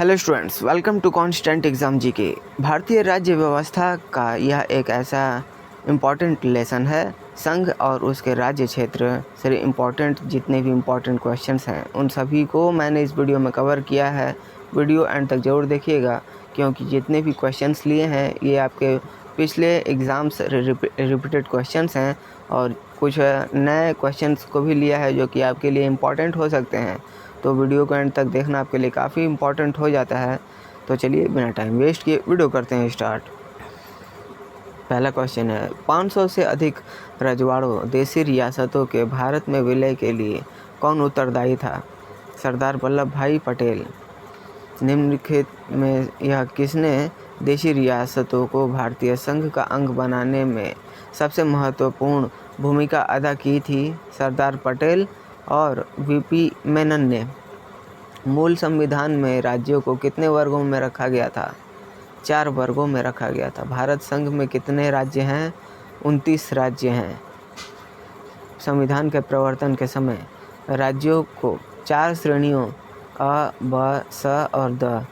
Hello students, welcome to constant exam GK. भारतीय राज्य व्यवस्था का यह एक ऐसा इम्पॉर्टेंट लेसन है। संघ और उसके राज्य क्षेत्र से इम्पॉर्टेंट जितने भी इम्पॉर्टेंट क्वेश्चंस हैं उन सभी को मैंने इस वीडियो में कवर किया है। वीडियो एंड तक ज़रूर देखिएगा, क्योंकि जितने भी क्वेश्चंस लिए हैं ये आपके पिछले एग्ज़ाम्स रिपीटेड क्वेश्चंस हैं और कुछ नए क्वेश्चंस को भी लिया है जो कि आपके लिए इम्पॉर्टेंट हो सकते हैं। तो वीडियो को एंड तक देखना आपके लिए काफ़ी इम्पॉर्टेंट हो जाता है। तो चलिए बिना टाइम वेस्ट किए वीडियो करते हैं स्टार्ट। पहला क्वेश्चन है, 500 से अधिक रजवाड़ों देशी रियासतों के भारत में विलय के लिए कौन उत्तरदायी था? सरदार वल्लभ भाई पटेल। निम्नलिखित में यह किसने देशी रियासतों को भारतीय संघ का अंग बनाने में सबसे महत्वपूर्ण भूमिका अदा की थी? सरदार पटेल और वीपी मेनन ने। मूल संविधान में राज्यों को कितने वर्गों में रखा गया था? 4 वर्गों में रखा गया था। भारत संघ में कितने राज्य हैं? 29 राज्य हैं। संविधान के प्रवर्तन के समय राज्यों को 4 श्रेणियों अ, ब, स और द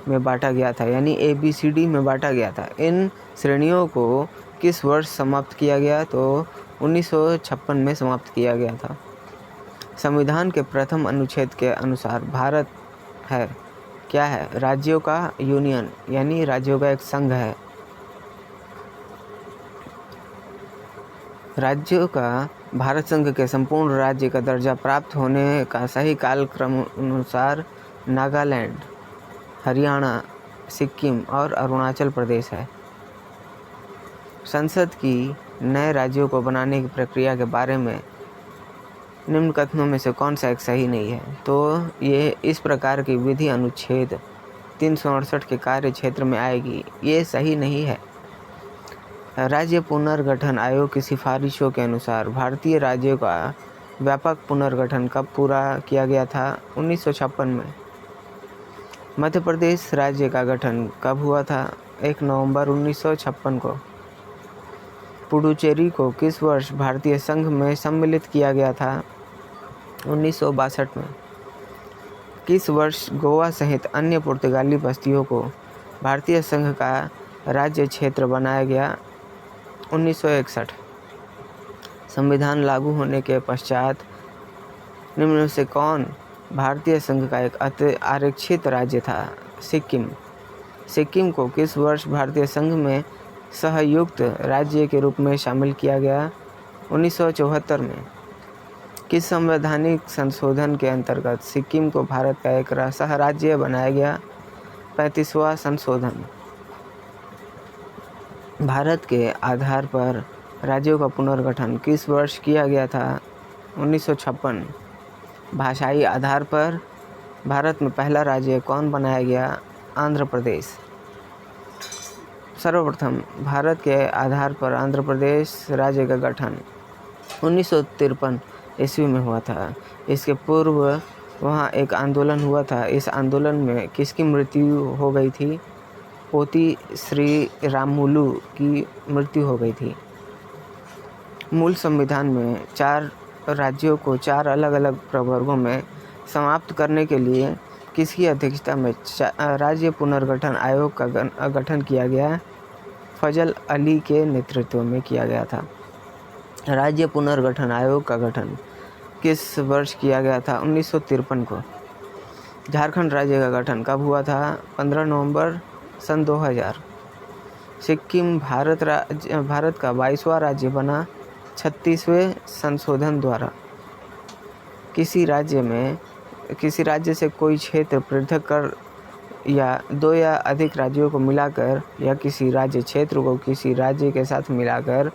में बांटा गया था, यानी ABCD में बांटा गया था। इन श्रेणियों को किस वर्ष समाप्त किया गया? तो 1956 में समाप्त किया गया था। संविधान के प्रथम अनुच्छेद के अनुसार भारत है क्या है? राज्यों का यूनियन, यानी राज्यों का एक संघ है। राज्यों का भारत संघ के संपूर्ण राज्य का दर्जा प्राप्त होने का सही कालक्रम अनुसार नागालैंड, हरियाणा, सिक्किम और अरुणाचल प्रदेश है। संसद की नए राज्यों को बनाने की प्रक्रिया के बारे में निम्न कथनों में से कौन सा एक सही नहीं है? तो ये इस प्रकार की विधि अनुच्छेद 368 के कार्य क्षेत्र में आएगी, ये सही नहीं है। राज्य पुनर्गठन आयोग की सिफारिशों के अनुसार भारतीय राज्यों का व्यापक पुनर्गठन कब पूरा किया गया था? 1956 में। मध्य प्रदेश राज्य का गठन कब हुआ था? 1 नवंबर 1956 को। पुडुचेरी को किस वर्ष भारतीय संघ में सम्मिलित किया गया था? 1962 में। किस वर्ष गोवा सहित अन्य पुर्तगाली बस्तियों को भारतीय संघ का राज्य क्षेत्र बनाया गया? 1961। संविधान लागू होने के पश्चात निम्न में से कौन भारतीय संघ का एक आरक्षित राज्य था? सिक्किम। सिक्किम को किस वर्ष भारतीय संघ में सहयुक्त राज्य के रूप में शामिल किया गया? 1974 में। किस संवैधानिक संशोधन के अंतर्गत सिक्किम को भारत का एक सह राज्य बनाया गया? 35वां संशोधन। भारत के आधार पर राज्यों का पुनर्गठन किस वर्ष किया गया था? 1956। भाषाई आधार पर भारत में पहला राज्य कौन बनाया गया? आंध्र प्रदेश। सर्वप्रथम भारत के आधार पर आंध्र प्रदेश राज्य का गठन 1953 ईस्वी में हुआ था। इसके पूर्व वहाँ एक आंदोलन हुआ था। इस आंदोलन में किसकी मृत्यु हो गई थी? पोती श्री रामुलु की मृत्यु हो गई थी। मूल संविधान में 4 राज्यों को 4 अलग अलग प्रवर्गों में समाप्त करने के लिए किसकी अध्यक्षता में राज्य पुनर्गठन आयोग का गठन किया गया? फजल अली के नेतृत्व में किया गया था। राज्य पुनर्गठन आयोग का गठन किस वर्ष किया गया था? 1953 को। झारखंड राज्य का गठन कब हुआ था? 15 नवंबर सन 2000। सिक्किम भारत का 22वां राज्य बना 36वें संशोधन द्वारा। किसी राज्य से कोई क्षेत्र पृथक कर या 2 या अधिक राज्यों को मिलाकर या किसी राज्य क्षेत्र को किसी राज्य के साथ मिलाकर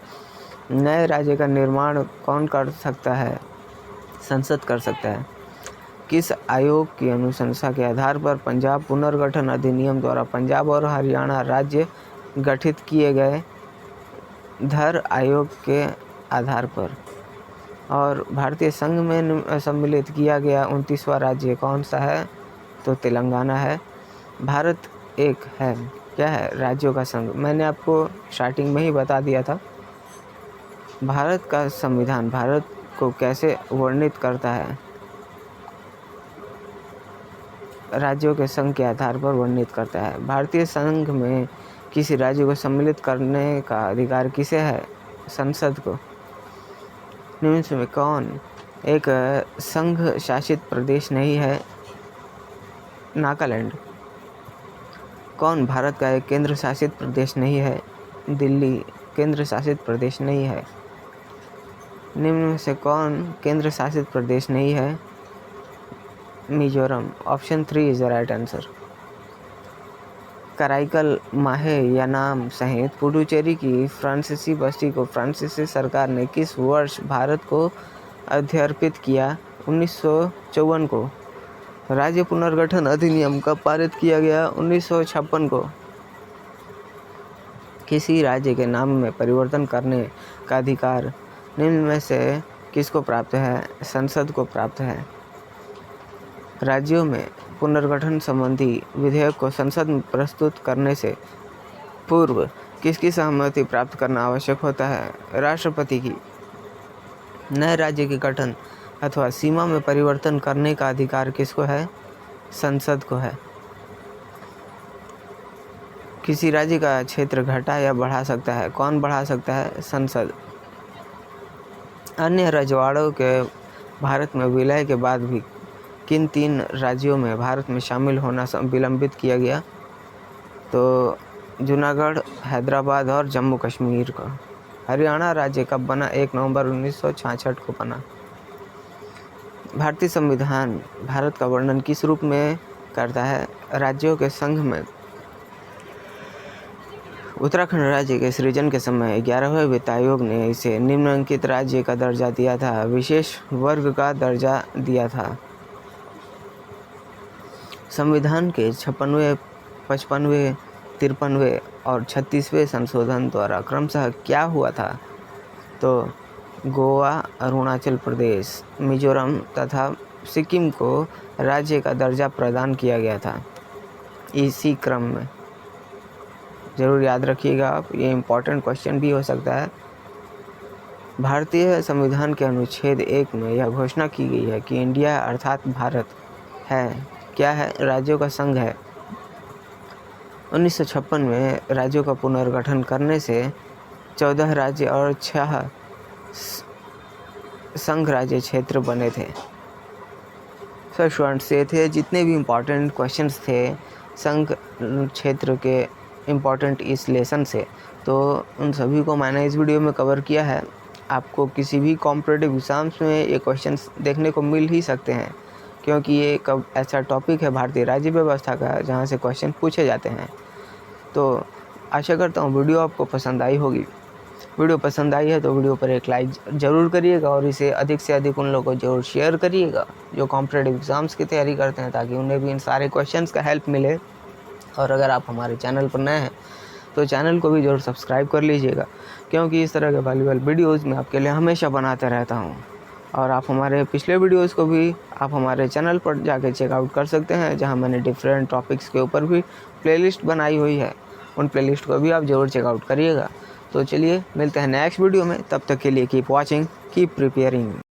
नए राज्य का निर्माण कौन कर सकता है? संसद कर सकता है। किस आयोग की अनुशंसा के आधार पर पंजाब पुनर्गठन अधिनियम द्वारा पंजाब और हरियाणा राज्य गठित किए गए? धर आयोग के आधार पर। और भारतीय संघ में सम्मिलित किया गया 29वां राज्य कौन सा है? तो तेलंगाना है। भारत एक है क्या है? राज्यों का संघ। मैंने आपको स्टार्टिंग में ही बता दिया था। भारत का संविधान भारत को कैसे वर्णित करता है? राज्यों के संघ के आधार पर वर्णित करता है। भारतीय संघ में किसी राज्य को सम्मिलित करने का अधिकार किसे है? संसद को। निम्न में कौन एक संघ शासित प्रदेश नहीं है? नागालैंड। कौन भारत का एक केंद्र शासित प्रदेश नहीं है? दिल्ली केंद्र शासित प्रदेश नहीं है। निम्न में से कौन केंद्र शासित प्रदेश नहीं है? Mizoram. Option 3 is the right answer. Karaikal, माहे या नाम सहित पुडुचेरी की फ्रांसीसी बस्ती को फ्रांसीसी सरकार ने किस वर्ष भारत को अध्यर्पित किया? 1954 को। राज्य पुनर्गठन अधिनियम कब पारित किया गया? 1956 को। किसी राज्य के नाम में परिवर्तन करने का अधिकार निम्न में से किसको प्राप्त है? संसद को प्राप्त है। राज्यों में पुनर्गठन संबंधी विधेयक को संसद में प्रस्तुत करने से पूर्व किसकी सहमति प्राप्त करना आवश्यक होता है? राष्ट्रपति की। नए राज्य के गठन अथवा सीमा में परिवर्तन करने का अधिकार किसको है? संसद को है। किसी राज्य का क्षेत्र घटा या बढ़ा सकता है? कौन बढ़ा सकता है? संसद। अन्य रजवाड़ों के भारत में विलय के बाद भी किन 3 राज्यों में भारत में शामिल होना विलंबित किया गया? तो जूनागढ़, हैदराबाद और जम्मू कश्मीर को। हरियाणा राज्य कब बना? 1 नवंबर 1966 को बना। भारतीय संविधान भारत का वर्णन किस रूप में करता है? राज्यों के संघ में। उत्तराखंड राज्य के सृजन के समय 11वें वित्त आयोग ने इसे निम्नलिखित राज्य का दर्जा दिया था, विशेष वर्ग का दर्जा दिया था। संविधान के 56वें, 55वें, 53वें और 36वें संशोधन द्वारा क्रमशः क्या हुआ था? तो गोवा, अरुणाचल प्रदेश, मिजोरम तथा सिक्किम को राज्य का दर्जा प्रदान किया गया था। इसी क्रम में ज़रूर याद रखिएगा आप, ये इम्पॉर्टेंट क्वेश्चन भी हो सकता है। भारतीय संविधान के अनुच्छेद 1 में यह घोषणा की गई है कि इंडिया अर्थात भारत है क्या है? राज्यों का संघ है। 1956 में राज्यों का पुनर्गठन करने से 14 राज्य और 6 संघ राज्य क्षेत्र बने थे। सर स्टूडेंट्स, ये थे जितने भी इम्पॉर्टेंट क्वेश्चंस थे संघ क्षेत्र के इम्पॉर्टेंट इस लेसन से, तो उन सभी को मैंने इस वीडियो में कवर किया है। आपको किसी भी कॉम्पिटिटिव एग्ज़ाम्स में ये क्वेश्चंस देखने को मिल ही सकते हैं, क्योंकि ये एक ऐसा टॉपिक है भारतीय राज्य व्यवस्था का जहाँ से क्वेश्चन पूछे जाते हैं। तो आशा करता हूँ वीडियो आपको पसंद आई होगी। वीडियो पसंद आई है तो वीडियो पर एक लाइक ज़रूर करिएगा और इसे अधिक से अधिक उन लोगों को ज़रूर शेयर करिएगा जो कॉम्पिटिटिव एग्ज़ाम्स की तैयारी करते हैं, ताकि उन्हें भी इन सारे क्वेश्चंस का हेल्प मिले। और अगर आप हमारे चैनल पर नए हैं तो चैनल को भी ज़रूर सब्सक्राइब कर लीजिएगा, क्योंकि इस तरह के वैल्यूएबल वीडियोज़ मैं आपके लिए हमेशा बनाते रहता हूँ। और आप हमारे पिछले वीडियोज़ को भी आप हमारे चैनल पर जाकर चेकआउट कर सकते हैं, जहाँ मैंने डिफरेंट टॉपिक्स के ऊपर भी प्लेलिस्ट बनाई हुई है। उन प्लेलिस्ट को भी आप ज़रूर चेकआउट करिएगा। तो चलिए मिलते हैं नेक्स्ट वीडियो में, तब तक के लिए कीप वॉचिंग, कीप प्रिपेयरिंग।